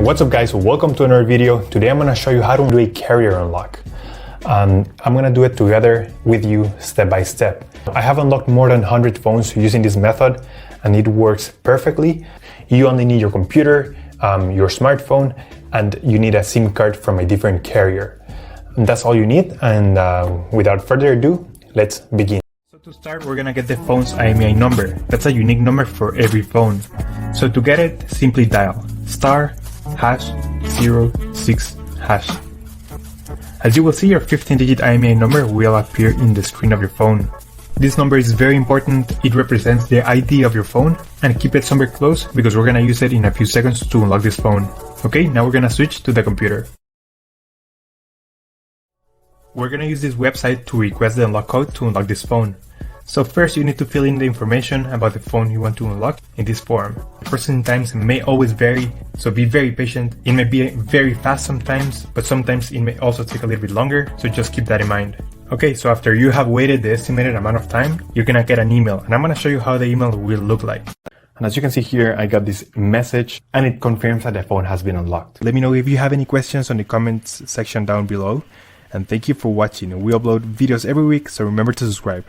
What's up guys, welcome to another video. Today I'm going to show you how to do a carrier unlock. I'm going to do it together with you step by step. I have unlocked more than 100 phones using this method and it works perfectly. You only need your computer, your smartphone, and you need a SIM card from a different carrier. And that's all you need, and without further ado, let's begin. So to start, we're going to get the phone's IMEI number. That's a unique number for every phone. So to get it, simply dial *#06#. As you will see, your 15-digit IMEI number will appear in the screen of your phone. This number is very important. It represents the ID of your phone, and keep it somewhere close because we're going to use it in a few seconds to unlock this phone. Okay, now we're going to switch to the computer. We're going to use this website to request the unlock code to unlock this phone. So first you need to fill in the information about the phone you want to unlock in this form. The processing times may always vary, so be very patient. It may be very fast sometimes, but sometimes it may also take a little bit longer, so just keep that in mind. Okay, so after you have waited the estimated amount of time, you're gonna get an email, and I'm gonna show you how the email will look like. And as you can see here, I got this message and it confirms that the phone has been unlocked. Let me know if you have any questions on the comments section down below. And thank you for watching. We upload videos every week, so remember to subscribe.